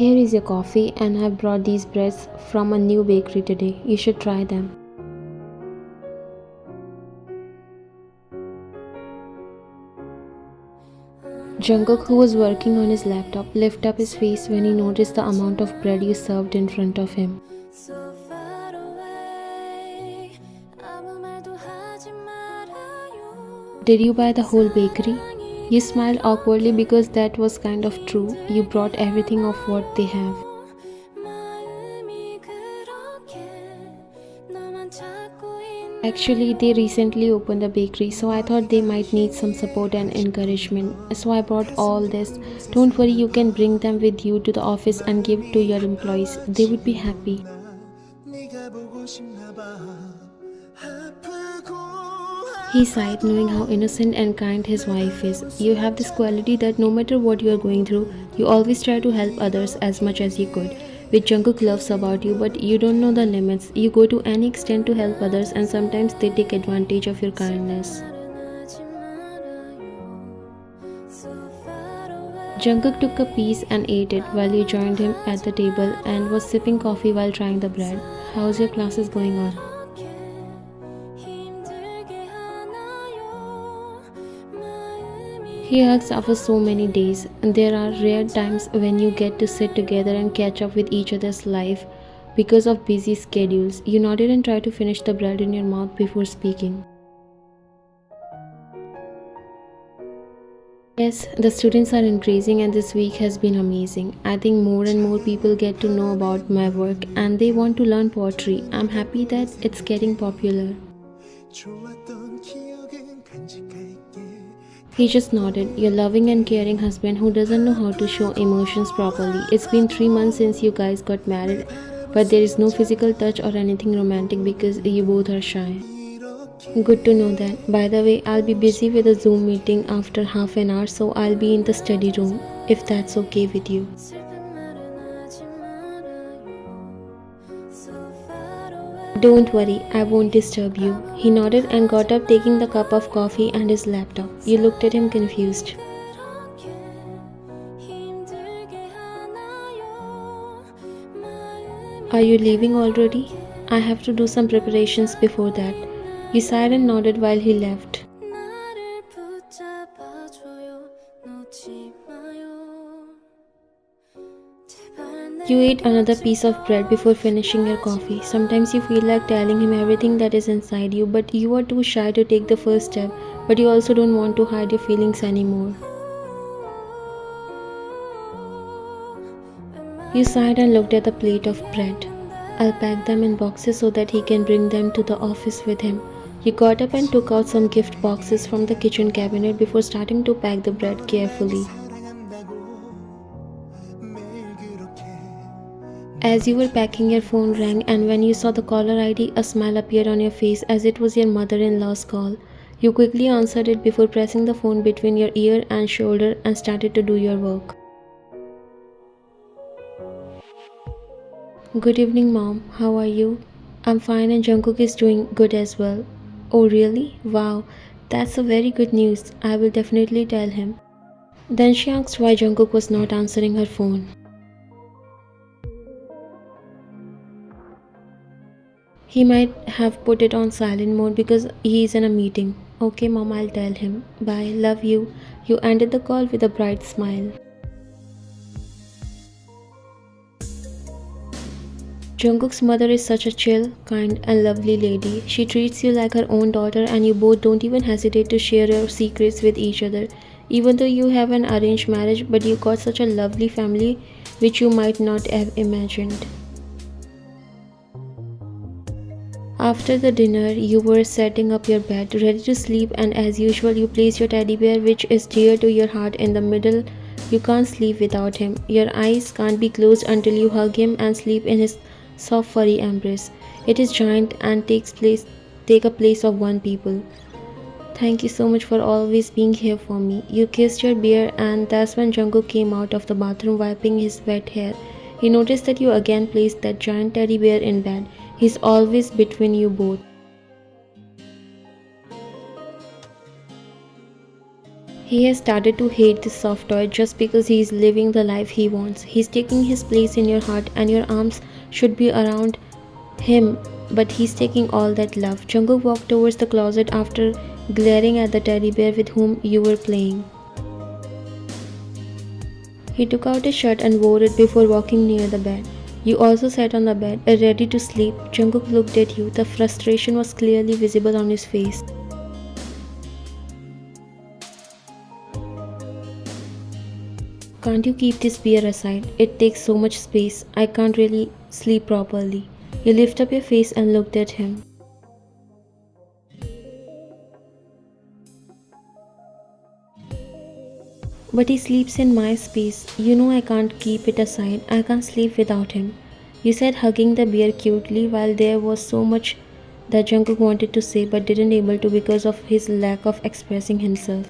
Here is your coffee, and I've brought these breads from a new bakery today. You should try them. Jungkook, who was working on his laptop, lifted up his face when he noticed the amount of bread you served in front of him. Did you buy the whole bakery? You smiled awkwardly because that was kind of true. You brought everything of what they have. Actually, they recently opened a bakery, so I thought they might need some support and encouragement. So I brought all this. Don't worry, you can bring them with you to the office and give to your employees. They would be happy. He sighed, knowing how innocent and kind his wife is. You have this quality that no matter what you are going through, you always try to help others as much as you could, which Jungkook loves about you, but you don't know the limits. You go to any extent to help others, and sometimes they take advantage of your kindness. Jungkook took a piece and ate it while you joined him at the table and was sipping coffee while trying the bread. How's your classes going on? He hugs after so many days. There are rare times when you get to sit together and catch up with each other's life because of busy schedules. You nodded and tried to finish the bread in your mouth before speaking. Yes, the students are increasing and this week has been amazing. I think more and more people get to know about my work and they want to learn pottery. I'm happy that it's getting popular. He just nodded. Your loving and caring husband who doesn't know how to show emotions properly. It's been 3 months since you guys got married, but there is no physical touch or anything romantic because you both are shy. Good to know that. By the way, I'll be busy with a Zoom meeting after half an hour, so I'll be in the study room, if that's okay with you. Don't worry, I won't disturb you. He nodded and got up, taking the cup of coffee and his laptop. You looked at him confused. Are you leaving already? I have to do some preparations before that. You sighed and nodded while he left. You ate another piece of bread before finishing your coffee. Sometimes you feel like telling him everything that is inside you, but you are too shy to take the first step, but you also don't want to hide your feelings anymore. You sighed and looked at the plate of bread. I'll pack them in boxes so that he can bring them to the office with him. You got up and took out some gift boxes from the kitchen cabinet before starting to pack the bread carefully. As you were packing, your phone rang, and when you saw the caller ID, a smile appeared on your face as it was your mother-in-law's call. You quickly answered it before pressing the phone between your ear and shoulder and started to do your work. Good evening, Mom. How are you? I'm fine, and Jungkook is doing good as well. Oh, really? Wow, that's a very good news. I will definitely tell him. Then she asked why Jungkook was not answering her phone. He might have put it on silent mode because he is in a meeting. Okay, Mom, I'll tell him. Bye, love you. You ended the call with a bright smile. Jungkook's mother is such a chill, kind, and lovely lady. She treats you like her own daughter, and you both don't even hesitate to share your secrets with each other. Even though you have an arranged marriage, but you got such a lovely family which you might not have imagined. After the dinner, you were setting up your bed, ready to sleep, and as usual, you place your teddy bear, which is dear to your heart, in the middle. You can't sleep without him. Your eyes can't be closed until you hug him and sleep in his soft furry embrace. It is giant and take a place of one people. Thank you so much for always being here for me. You kissed your bear, and that's when Jungkook came out of the bathroom wiping his wet hair. He noticed that you again placed that giant teddy bear in bed. He's always between you both. He has started to hate this soft toy just because he is living the life he wants. He's taking his place in your heart and your arms should be around him, but he's taking all that love. Jungkook walked towards the closet after glaring at the teddy bear with whom you were playing. He took out his shirt and wore it before walking near the bed. You also sat on the bed, ready to sleep. Jungkook looked at you. The frustration was clearly visible on his face. Can't you keep this beer aside? It takes so much space. I can't really sleep properly. You lift up your face and looked at him. But he sleeps in my space. You know I can't keep it aside. I can't sleep without him. You said, hugging the bear cutely, while there was so much that Jungkook wanted to say but didn't able to because of his lack of expressing himself.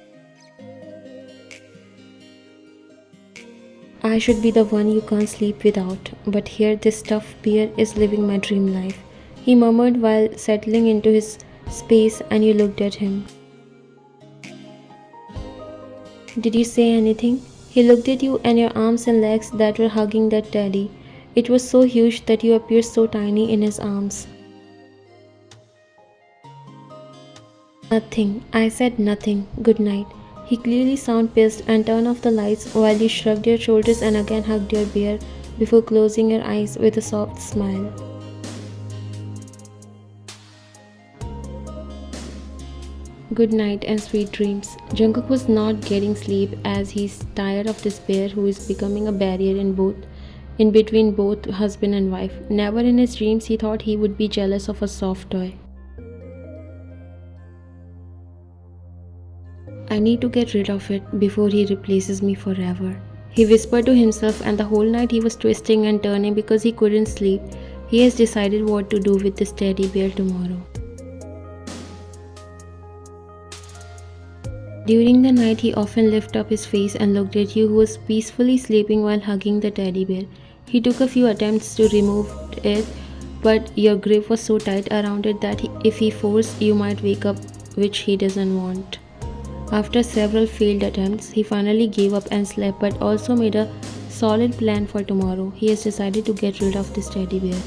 I should be the one you can't sleep without, but here this stuffed bear is living my dream life, he murmured while settling into his space, and you looked at him. Did you say anything? He looked at you and your arms and legs that were hugging that teddy. It was so huge that you appeared so tiny in his arms. Nothing. I said nothing. Good night. He clearly sounded pissed and turned off the lights while you shrugged your shoulders and again hugged your bear before closing your eyes with a soft smile. Good night and sweet dreams. Jungkook was not getting sleep as he's tired of this bear who is becoming a barrier in between both husband and wife. Never in his dreams he thought he would be jealous of a soft toy. I need to get rid of it before he replaces me forever. He whispered to himself, and the whole night he was twisting and turning because he couldn't sleep. He has decided what to do with this teddy bear tomorrow. During the night he often lifted up his face and looked at you, who was peacefully sleeping while hugging the teddy bear. He took a few attempts to remove it, but your grip was so tight around it that if he forced, you might wake up, which he doesn't want. After several failed attempts, he finally gave up and slept, but also made a solid plan for tomorrow. He has decided to get rid of this teddy bear.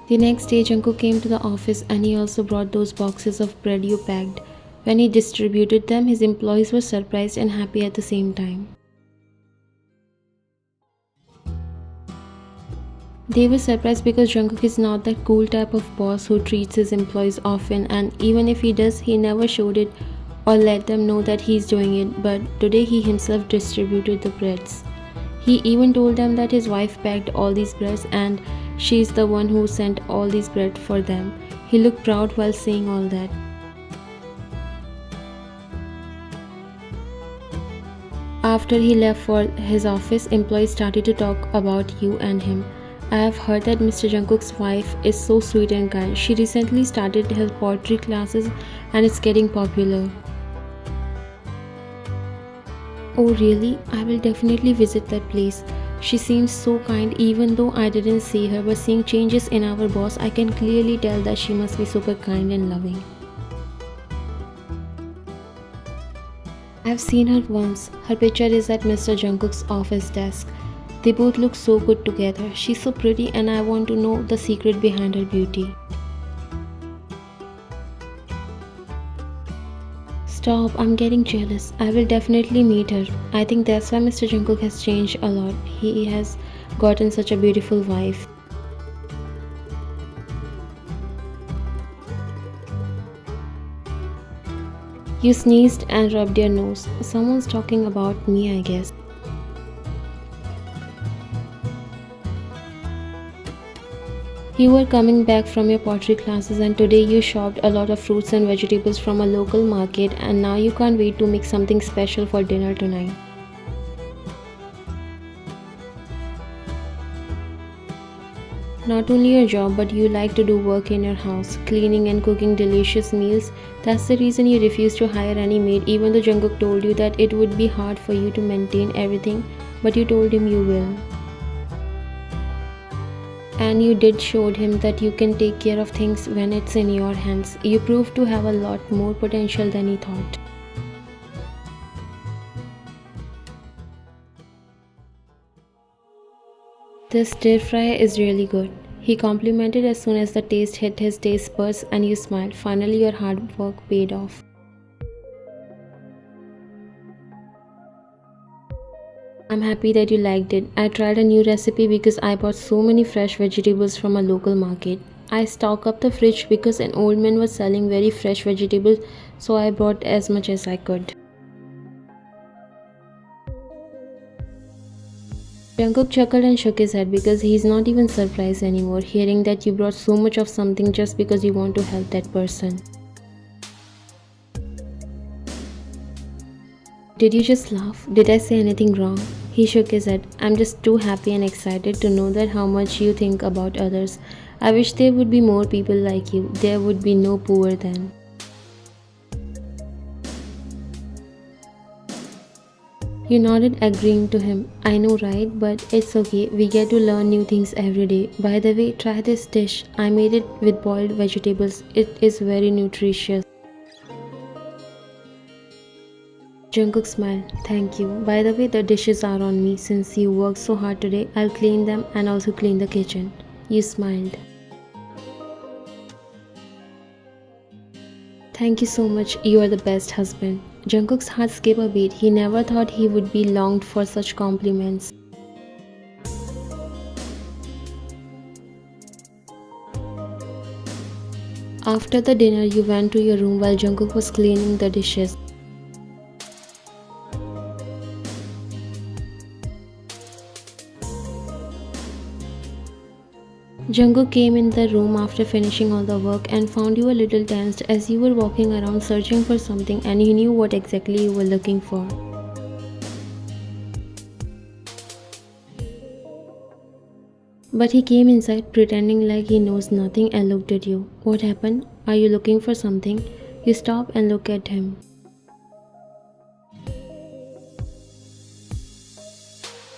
The next day, Jungkook came to the office and he also brought those boxes of bread you packed. When he distributed them, his employees were surprised and happy at the same time. They were surprised because Jungkook is not that cool type of boss who treats his employees often, and even if he does, he never showed it or let them know that he's doing it, but today he himself distributed the breads. He even told them that his wife packed all these breads and she's the one who sent all these bread for them. He looked proud while saying all that. After he left for his office, employees started to talk about you and him. I have heard that Mr. Jungkook's wife is so sweet and kind. She recently started her pottery classes and it's getting popular. Oh really? I will definitely visit that place. She seems so kind even though I didn't see her, but seeing changes in our boss, I can clearly tell that she must be super kind and loving. I've seen her once. Her picture is at Mr. Jungkook's office desk. They both look so good together. She's so pretty and I want to know the secret behind her beauty. Stop, I'm getting jealous. I will definitely meet her. I think that's why Mr. Jungkook has changed a lot. He has gotten such a beautiful wife. You sneezed and rubbed your nose. Someone's talking about me, I guess. You were coming back from your pottery classes and today you shopped a lot of fruits and vegetables from a local market, and now you can't wait to make something special for dinner tonight. Not only your job, but you like to do work in your house, cleaning and cooking delicious meals. That's the reason you refuse to hire any maid, even though Jungkook told you that it would be hard for you to maintain everything, but you told him you will. And you did showed him that you can take care of things when it's in your hands. You proved to have a lot more potential than he thought. This stir fry is really good. He complimented as soon as the taste hit his taste buds and you smiled. Finally, your hard work paid off. I'm happy that you liked it. I tried a new recipe because I bought so many fresh vegetables from a local market. I stocked up the fridge because an old man was selling very fresh vegetables, so I brought as much as I could. Jungkook chuckled and shook his head because he's not even surprised anymore, hearing that you brought so much of something just because you want to help that person. Did you just laugh? Did I say anything wrong? He shook his head. I'm just too happy and excited to know that how much you think about others. I wish there would be more people like you. There would be no poor then. You nodded, agreeing to him. I know, right? But it's okay. We get to learn new things every day. By the way, try this dish. I made it with boiled vegetables. It is very nutritious. Jungkook smiled. Thank you. By the way, the dishes are on me. Since you worked so hard today, I'll clean them and also clean the kitchen. You smiled. Thank you so much. You are the best husband. Jungkook's heart skipped a beat. He never thought he would be longed for such compliments. After the dinner, you went to your room while Jungkook was cleaning the dishes. Jungkook came in the room after finishing all the work and found you a little tensed as you were walking around searching for something and he knew what exactly you were looking for. But he came inside pretending like he knows nothing and looked at you. What happened? Are you looking for something? You stop and look at him.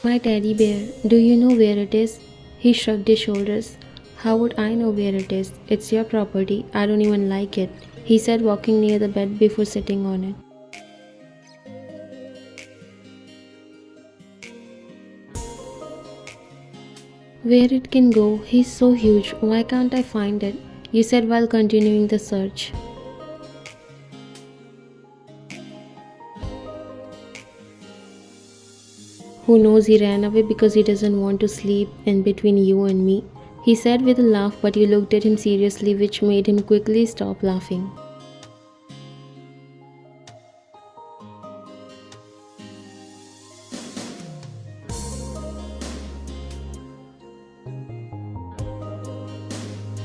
My teddy bear, do you know where it is? He shrugged his shoulders. How would I know where it is? It's your property. I don't even like it, he said, walking near the bed before sitting on it. Where it can go? He's so huge. Why can't I find it? You said while continuing the search. Who knows, he ran away because he doesn't want to sleep in between you and me, he said with a laugh, but you looked at him seriously, which made him quickly stop laughing.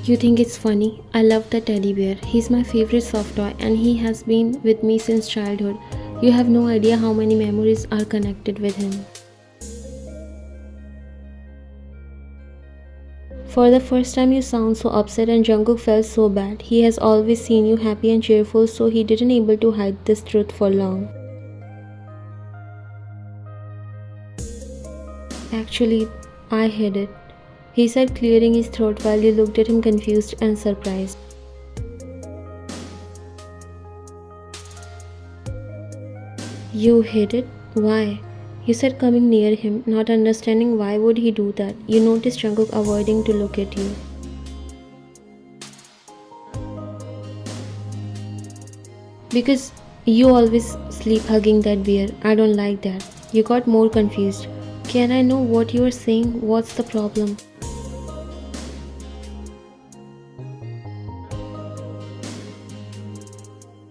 You think it's funny? I love the teddy bear. He's my favorite soft toy and he has been with me since childhood. You have no idea how many memories are connected with him. For the first time you sound so upset and Jungkook felt so bad. He has always seen you happy and cheerful, so he didn't able to hide this truth for long. Actually, I hid it, he said, clearing his throat while you looked at him confused and surprised. You hid it? Why? You said, coming near him, not understanding why would he do that. You noticed Jungkook avoiding to look at you. Because you always sleep hugging that bear. I don't like that. You got more confused. Can I know what you are saying? What's the problem?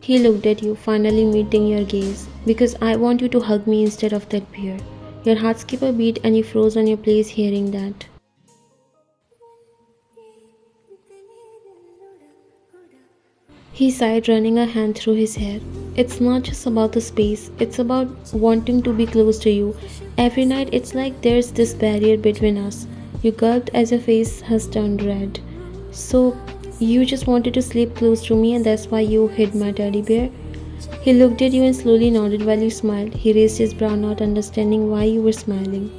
He looked at you, finally meeting your gaze. Because I want you to hug me instead of that bear. Your heart skipped a beat and you froze on your place hearing that. He sighed, running a hand through his hair. It's not just about the space, it's about wanting to be close to you. Every night it's like there's this barrier between us. You gulped as your face has turned red. So, you just wanted to sleep close to me and that's why you hid my teddy bear? He looked at you and slowly nodded while you smiled. He raised his brow, not understanding why you were smiling.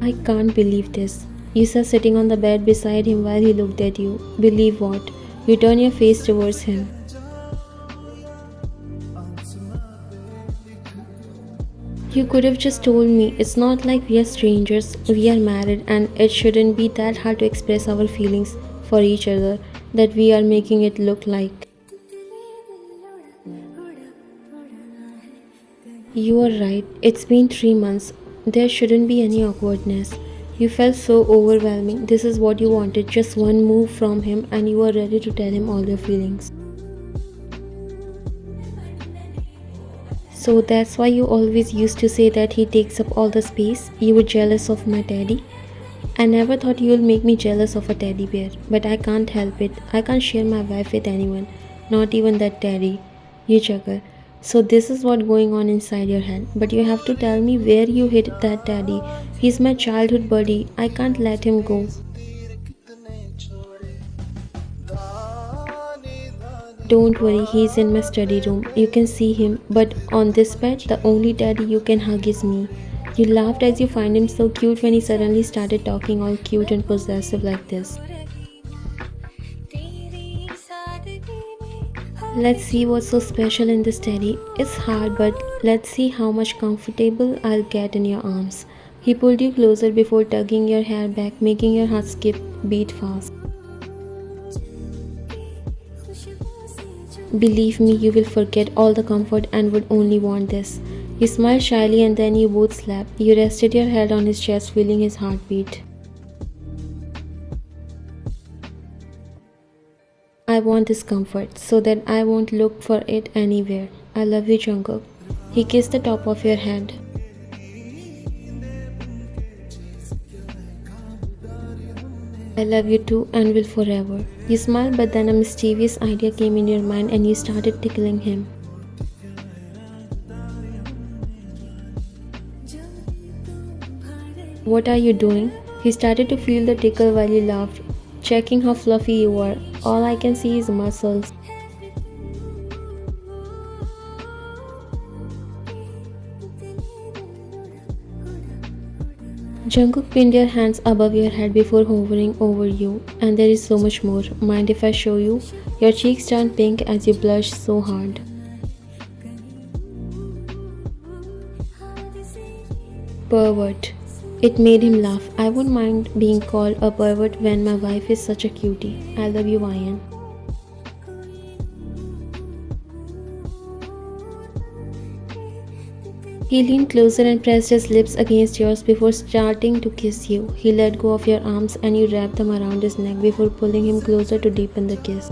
I can't believe this. You sat sitting on the bed beside him while he looked at you. Believe what? You turn your face towards him. You could have just told me. It's not like we are strangers. We are married, and it shouldn't be that hard to express our feelings for each other that we are making it look like. You are right. It's been 3 months. There shouldn't be any awkwardness. You felt so overwhelming. This is what you wanted, just one move from him, and you are ready to tell him all your feelings. So that's why you always used to say that he takes up all the space. You were jealous of my teddy. I never thought you'll make me jealous of a teddy bear, but I can't help it. I can't share my wife with anyone, not even that teddy. You chuckle. So this is what's going on inside your head. But you have to tell me where you hid that teddy. He's my childhood buddy. I can't let him go. Don't worry, he's in my study room. You can see him, but on this bed, the only teddy you can hug is me. You laughed as you find him so cute when he suddenly started talking all cute and possessive like this. Let's see what's so special in this teddy. It's hard, but let's see how much comfortable I'll get in your arms. He pulled you closer before tugging your hair back, making your heart skip beat fast. Believe me, you will forget all the comfort and would only want this. You smiled shyly and then you both slapped. You rested your head on his chest, feeling his heartbeat. I want this comfort so that I won't look for it anywhere. I love you, Jungkook. He kissed the top of your head. I love you too and will forever. You smiled, but then a mischievous idea came in your mind and you started tickling him. What are you doing? He started to feel the tickle while you laughed, checking how fluffy you are. All I can see is muscles. Jungkook pinned your hands above your head before hovering over you, and there is so much more. Mind if I show you? Your cheeks turned pink as you blushed so hard. Pervert. It made him laugh. I wouldn't mind being called a pervert when my wife is such a cutie. I love you, Ian. He leaned closer and pressed his lips against yours before starting to kiss you. He let go of your arms and you wrapped them around his neck before pulling him closer to deepen the kiss.